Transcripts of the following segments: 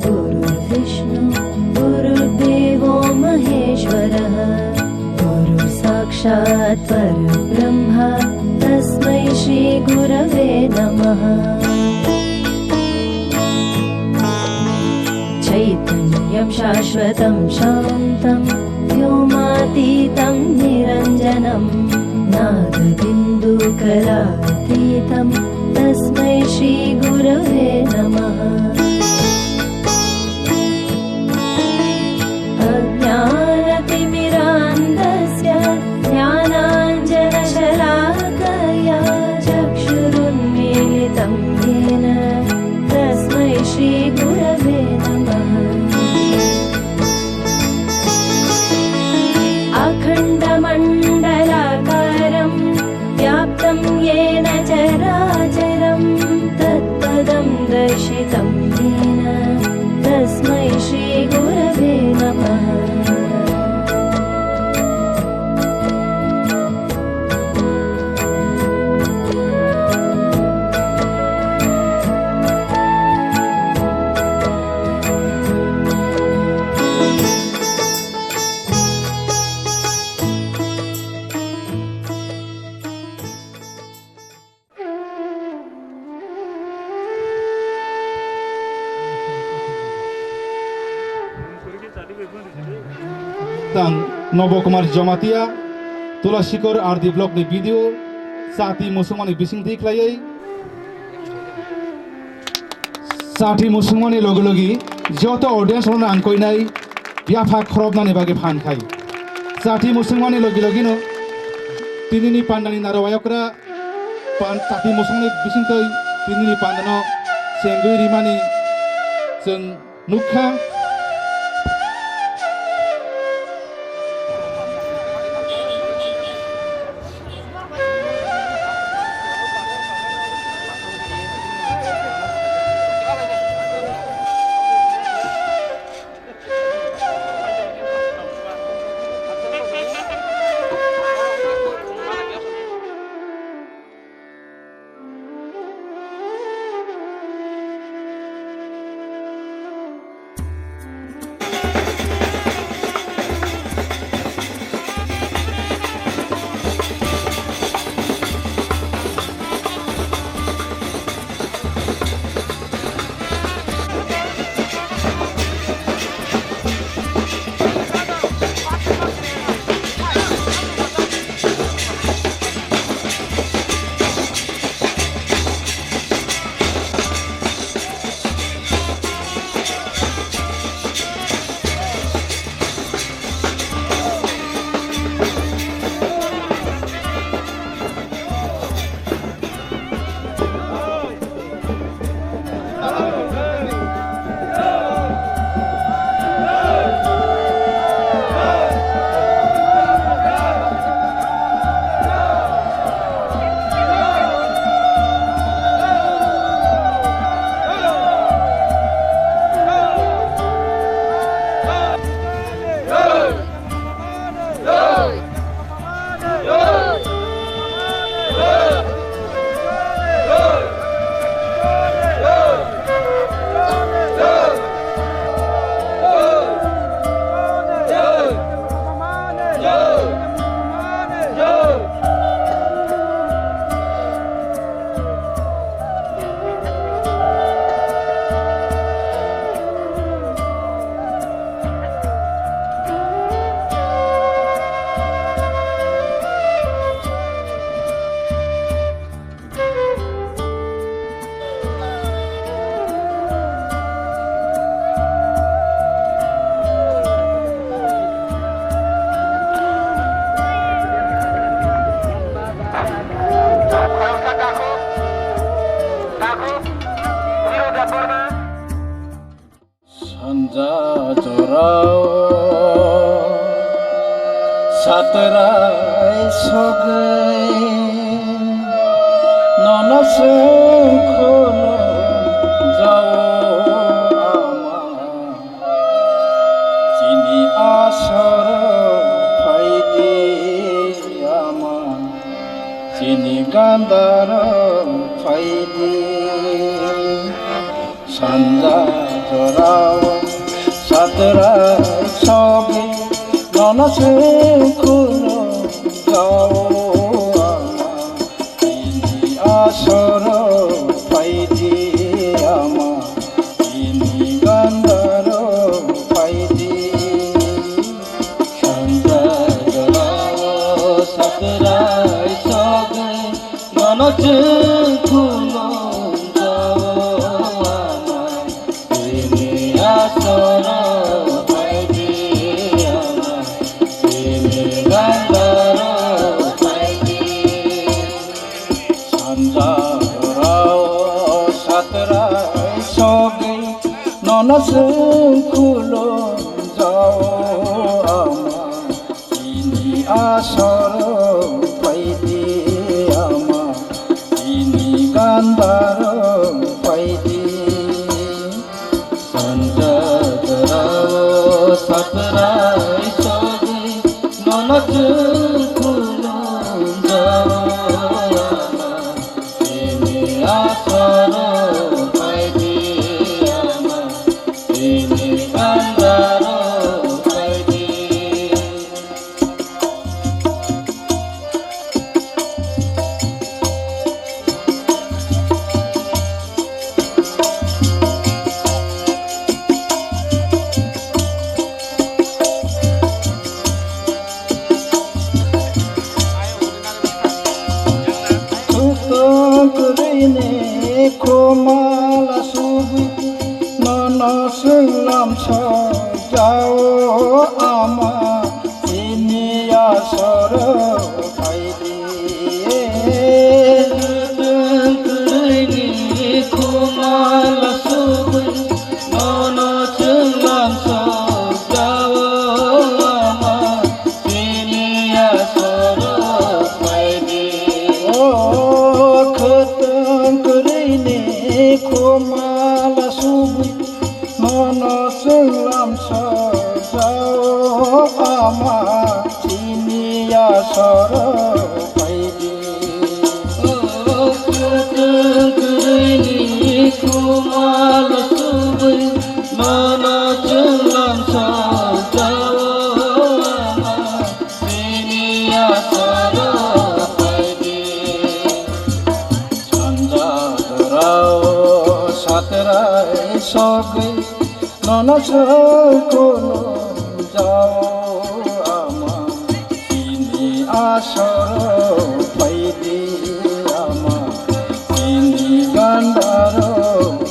गुरुर्विष्णु गुरुर्देवो महेश्वरः गुरुः साक्षात् परब्रह्म तस्मै श्री गुरवे नमः। चैतन्यं शाश्वतं शान्तं व्योमातीतं निरञ्जनं नादबिन्दुकलातीतं तस्मै श्री गुरवे नमः। अज्ञानतिमिरान्धस्य ज्ञानाञ्जनशलाकया चक्षुरुन्मीलितं येन तस्मै श्री गुरवे नमः। अखण्डमण्डलाकारं व्याप्तं येन चराचरं तत्पदं दर्शितं येन तस्मै श्री गुरवे नमः। Tang Nobokumar Jamatia, Tulasikor are the blog the video, Sati Musumani Bising Diklay, Sati Musumani Logologi, Jota audience on Ankoinai, Yafa Krobna Nebagi Pankai, Sati Musumani Logilogino, Tinini Pandani Narawayokra, Sati Musumani Bising Toy, Tinini Pandano, Senguri Mani, Seng Nuka. Saterai sogai ননসখলো যাও আমার চিনি আসর ফাইদি আমার চিনি গান্ধার ফাইদি সাঞ্জা জরাও সাতরা ছবি ননসখলো যাও আসর পাইদি আমার চিনি গান্ধার পাইদি সন্ধ্যাও সাতরাই সবে ননচ খুলো যাও আমার চিনি আসর পাইদি আমার চিনি গান্ধার সাতরাই সবে ননসখলো যাও আমার চিনি আসর পাইদি আমার চিনি গান্ধার পাইদি সন্ধ্যাও সাতরাই সবে ননসখলো যাও আসর পাইদি আমার চিনি গান্ধার পাইদি Kene komala subi nonaslam sajao ama ini asar paidi kene komala subi nonaslam sajao ama ini asar paidi Komala subi nonaslam sajao ama চিনি আসর পাইদি komala subi nonaslam sajao ama চিনি আসর পাইদি সাতরাই সবে ননসখলো যাও আমার চিনি আসর পাইদি আমার চিনি গান্ধার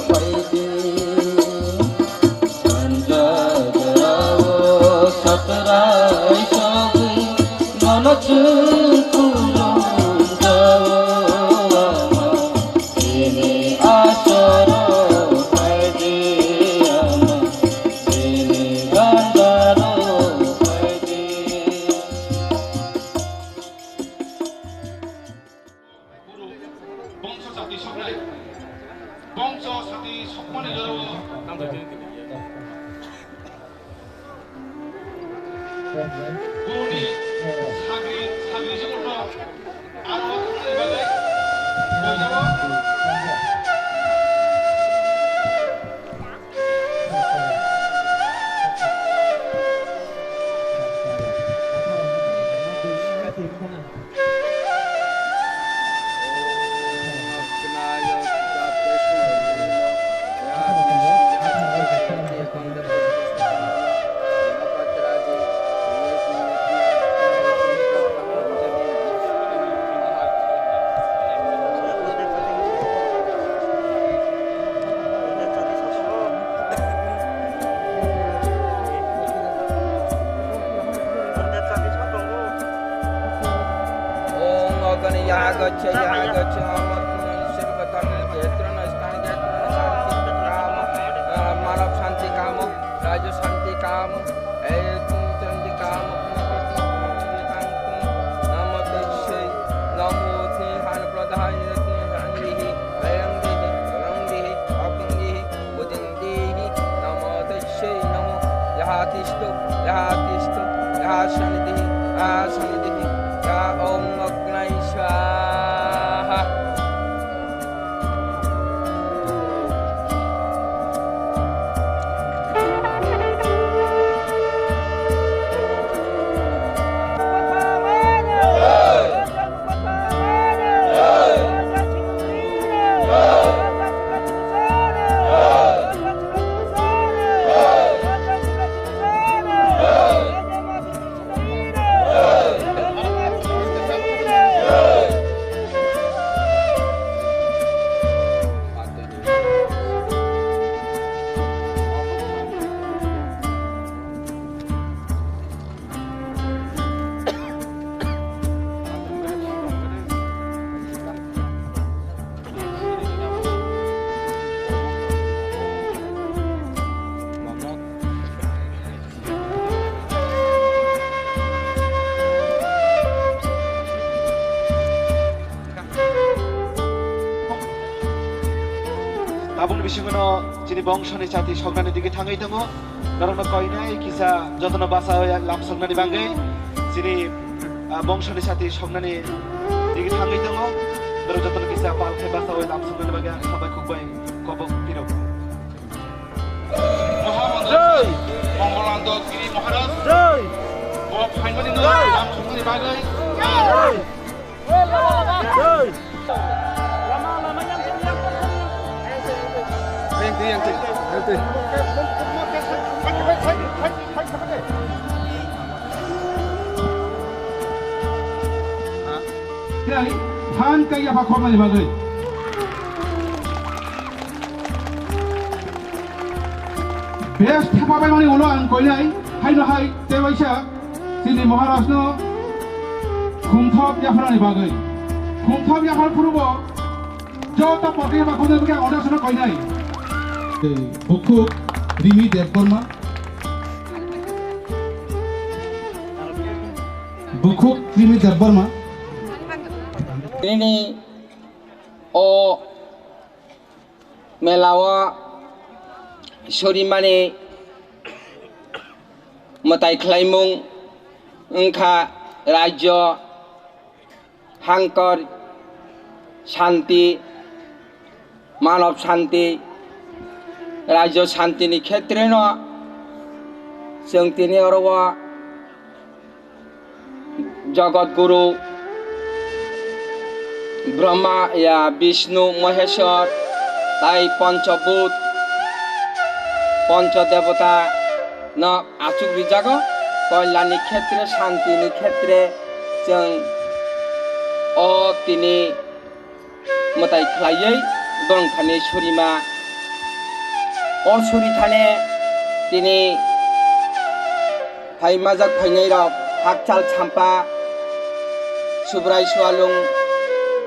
পাইদি সন্ধ্যাও সাতরাই সবে ননসখলো যাও আমার চিনি আসর পাইদি আমার চিনি গান্ধার পাইদি বংশ সাথী সকলে গুরুনি সাগরি সাগরি সকল আর বেলে হয়ে যাব मानव शांति काम राज्य शांति काम काम नमो प्रधान abung bisingono jini bongshoni chati sognani dige thangai tongo norokno koinai kisa jotono basa lam sognani bangai jini bongshoni chati sognani dige thangai tongo norok jotono kisa palke basa lam sognani bangai sabai khukbai kobok pirok জয় মঙ্গলান্ত গিরি মহারাজ জয় ও finally নয় নাম সুন্দরী বাগাই জয় জয় ধান Kayah বা খমালি বাগাই বেশ থাপাবাই মানে উলো আং কইলাই হাইনো high তেবাইসা সিনি মহারাষ্ট্র খুমথপ জাফরানি বাগৈ খুমথপ জাফর ফুরব যত পকে বা কোনকে অর্ডার কইলাই Buku Rimi Debbarma Buku Rimi Debbarma ini o melawa sorimane matai khlaimung engkha rajya hangkor shanti manav shanti rajya shanti ni khetre no जों tini orowa jagat guru Brahma या विष्णु महेश्वर ताई पंचभूत पंचदेवता न आचुक रिजाग कल्याणी क्षेत्र शांति क्षेत्र जों अ तिनी मताई खलायै दंखानि सुरिमा अ सुरि थाने तिनी फाइमाजाक फाइनै र हाकचाल छाम्पा Subray सुवालुं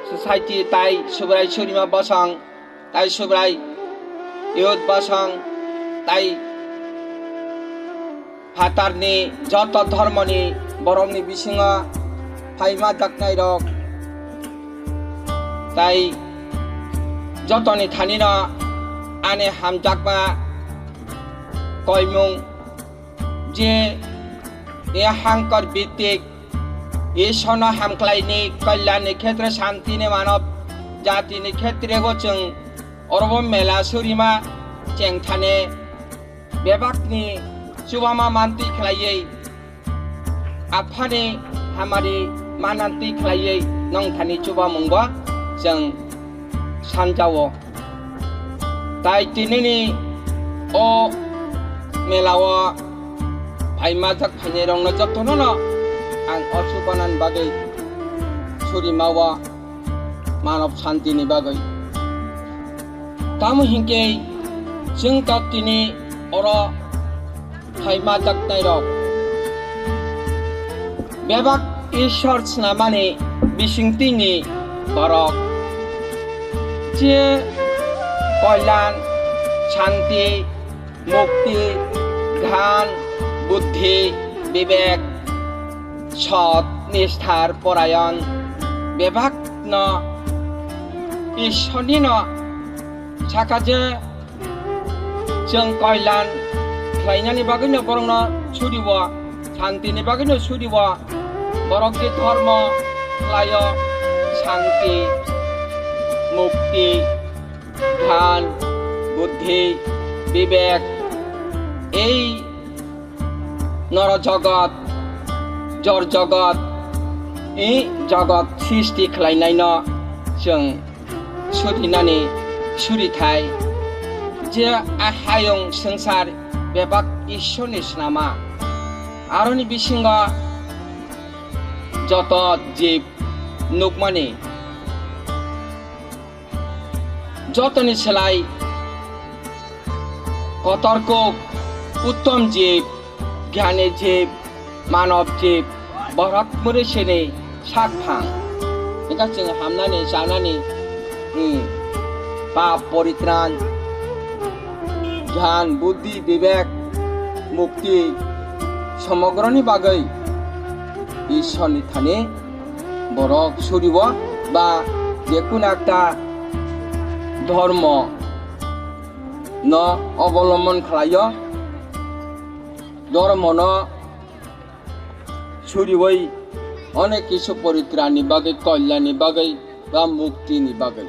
society tai subrai surima basang tai subrai youth basang tai hatarni joto dharmani boromni bisinga phaima jaknai rok tai jotoni thanina ane hamjakma koimung je e hangkar bitik ईश्वरनो हामख्लायनि कल्याणनि क्षेत्र शान्तिनि मानव जातिनि क्षेत्रego जों अरब मेला सुरिमा चेंथाने बेबाकनि सुबामा मान्ति खलायै आफानि हामारि मानान्ति खलायै नंथानि सुबा मुंबा जों सानजावो ताइ तिनिनि अ मेलाव फाइमाजाक फाइनै रंनो जतनो ang osubanan bagay surimawa manav shanti ni bagay tamu hingkay जों tini oro phaima jaknai rok bebak ishwar snamani bisingtini borok je kalyan shanti mukti ধ্যান buddhi vivek সৎ নিষ্ঠার পরায়ণ বিভাগ ন ঈশ্বরনি ন সাকাজে जों কল্যাণ খাইনানি বাগৈনো বরং সুরিব শান্তিনি বাগৈনো সুরিব বরকটি ধর্ম লায় শান্তি মুক্তি ধ্যান বুদ্ধি বিবেক এই নর জগৎ जर जगत ए जगत सृष्टि खालायनाय न जों सुरिनानै सुरिथाय जे आहायं संसार बेबाक ईश्वरनि नामा आरनि बिसिंग जत जीव नुकमानि जतनि सेलाय कतर्क उत्तम जीव ज्ञानी जीव मानव जीव बरक मुरेसेनि सागफां एका जों हामनानै जानानै पाप परित्राण ध्यान बुद्धि विवेक मुक्ति समग्रनि बागै ईश्वरनि थाने बरक सुरिब बा जेकुनो एकटा धर्म न अवलम्बन खालायो धर्म न छुरिवै अनेक किसु परित्राणनि बागै कल्याणनि बागै बा मुक्तिनि बागै